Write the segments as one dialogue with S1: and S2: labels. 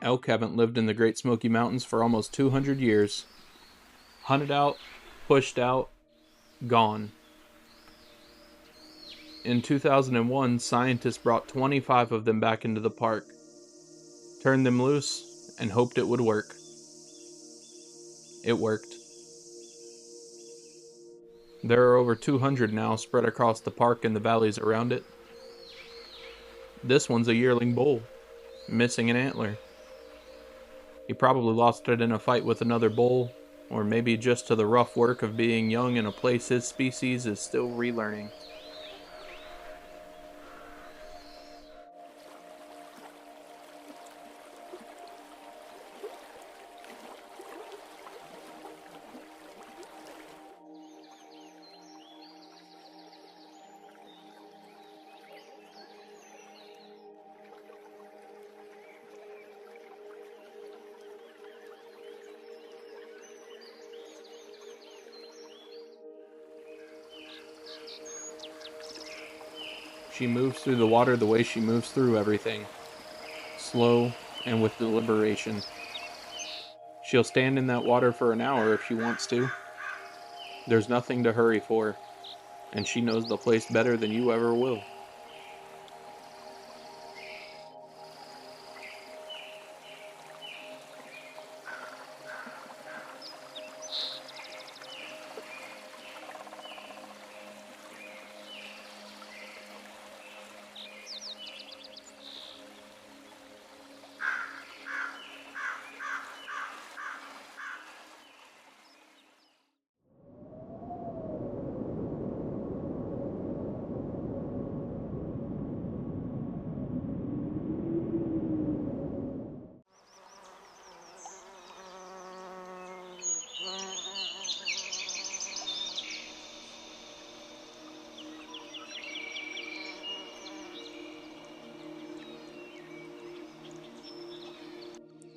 S1: Elk haven't lived in the Great Smoky Mountains for almost 200 years. Hunted out, pushed out, gone. In 2001, scientists brought 25 of them back into the park, turned them loose, and hoped it would work. It worked. There are over 200 now spread across the park and the valleys around it. This one's a yearling bull, missing an antler. He probably lost it in a fight with another bull, or maybe just to the rough work of being young in a place his species is still relearning. She moves through the water the way she moves through everything, slow and with deliberation. She'll stand in that water for an hour if she wants to. There's nothing to hurry for, and she knows the place better than you ever will.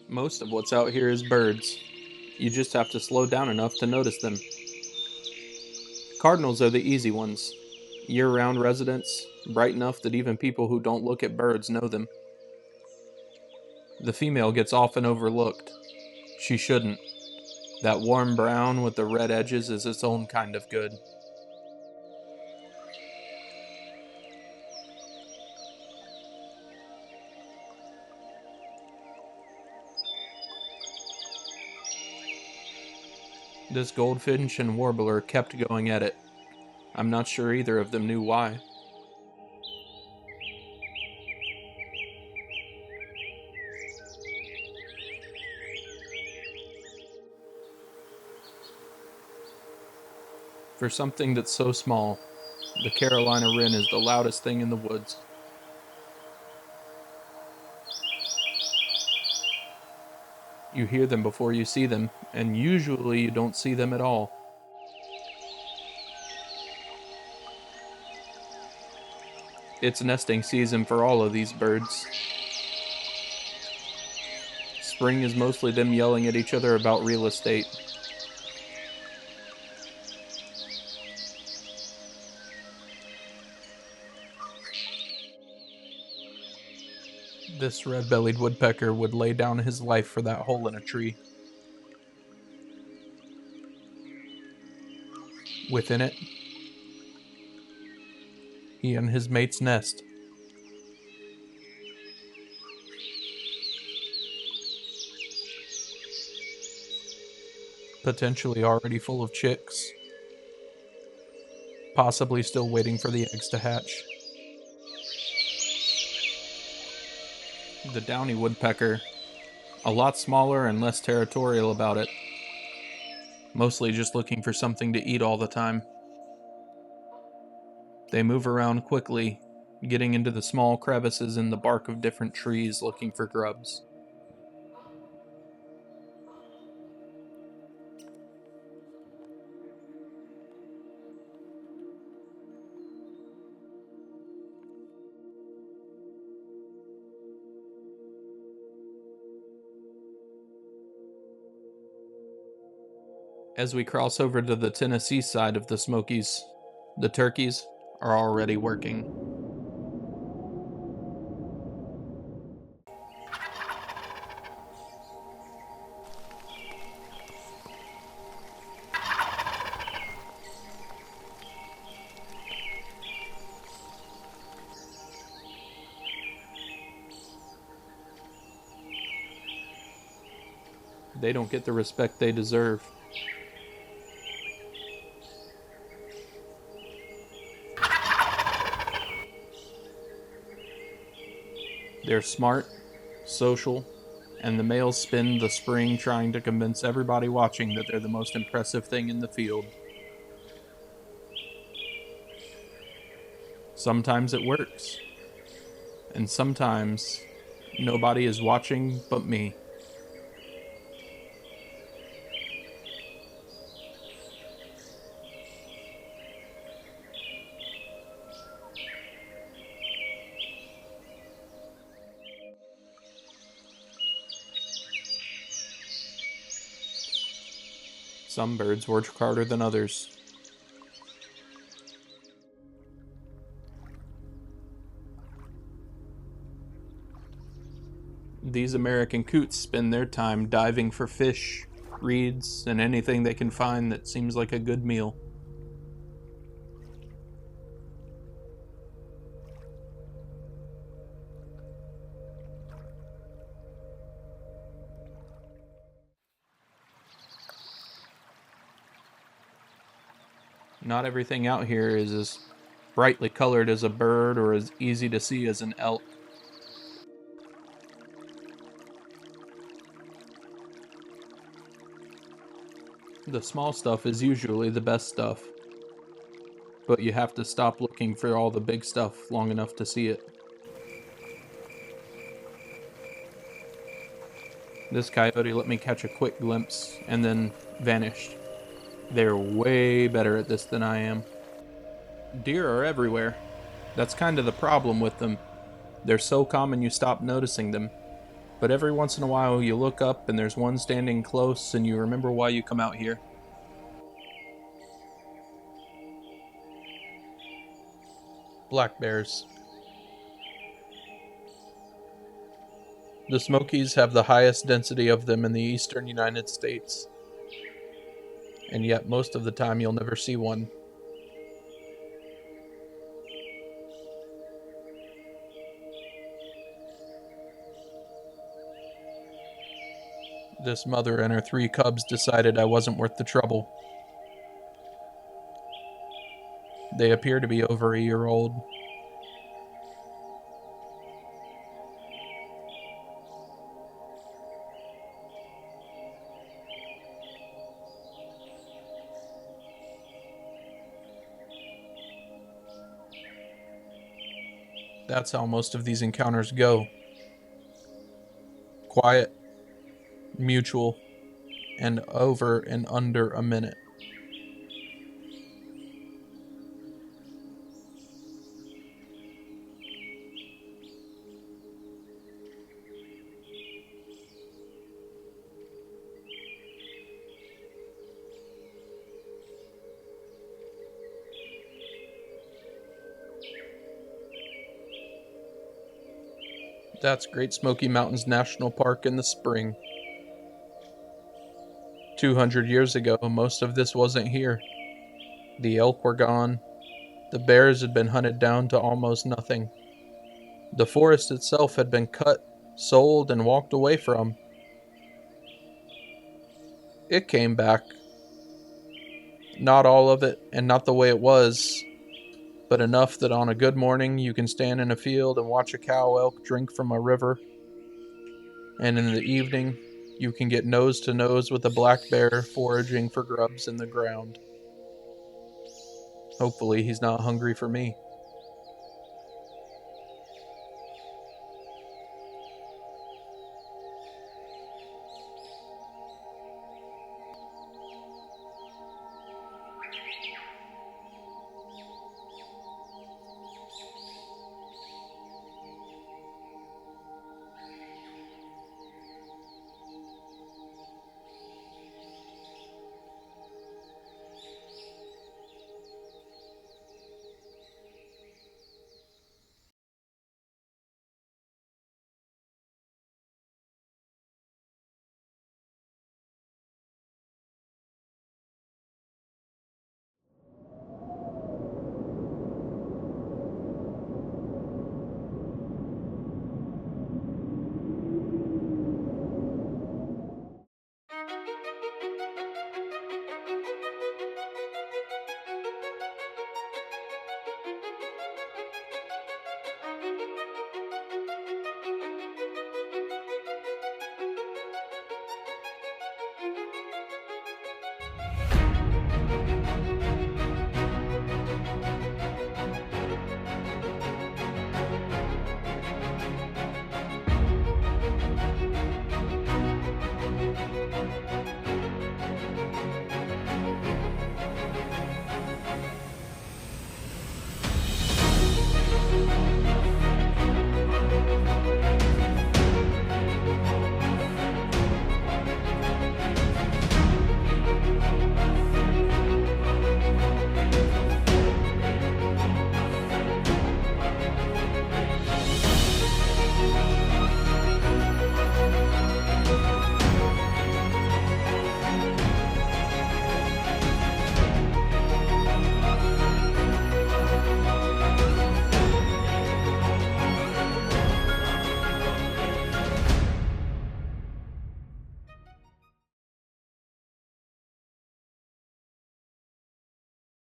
S1: Most of what's out here is birds. You just have to slow down enough to notice them. Cardinals are the easy ones. Year-round residents, bright enough that even people who don't look at birds know them. The female gets often overlooked. She shouldn't. That warm brown with the red edges is its own kind of good. This goldfinch and warbler kept going at it. I'm not sure either of them knew why. For something that's so small, the Carolina wren is the loudest thing in the woods. You hear them before you see them, and usually you don't see them at all. It's nesting season for all of these birds. Spring is mostly them yelling at each other about real estate. This red-bellied woodpecker would lay down his life for that hole in a tree. Within it, he and his mate's nest. Potentially already full of chicks. Possibly still waiting for the eggs to hatch. The downy woodpecker, a lot smaller and less territorial about it. Mostly just looking for something to eat all the time. They move around quickly, getting into the small crevices in the bark of different trees looking for grubs. As we cross over to the Tennessee side of the Smokies, the turkeys are already working. They don't get the respect they deserve. They're smart, social, and the males spend the spring trying to convince everybody watching that they're the most impressive thing in the field. Sometimes it works, and sometimes nobody is watching but me. Some birds work harder than others. These American coots spend their time diving for fish, reeds, and anything they can find that seems like a good meal. Not everything out here is as brightly colored as a bird or as easy to see as an elk. The small stuff is usually the best stuff, but you have to stop looking for all the big stuff long enough to see it. This coyote let me catch a quick glimpse and then vanished. They're way better at this than I am. Deer are everywhere. That's kind of the problem with them. They're so common you stop noticing them. But every once in a while you look up and there's one standing close and you remember why you come out here. Black bears. The Smokies have the highest density of them in the eastern United States. And yet most of the time you'll never see one. This mother and her 3 cubs decided I wasn't worth the trouble. They appear to be over a year old. That's how most of these encounters go. Quiet, mutual, and over in under a minute. That's Great Smoky Mountains National Park in the spring. 200 years ago, most of this wasn't here. The elk were gone. The bears had been hunted down to almost nothing. The forest itself had been cut, sold, and walked away from. It came back. Not all of it, and not the way it was, but enough that on a good morning you can stand in a field and watch a cow elk drink from a river, and in the evening you can get nose to nose with a black bear foraging for grubs in the ground. Hopefully he's not hungry for me.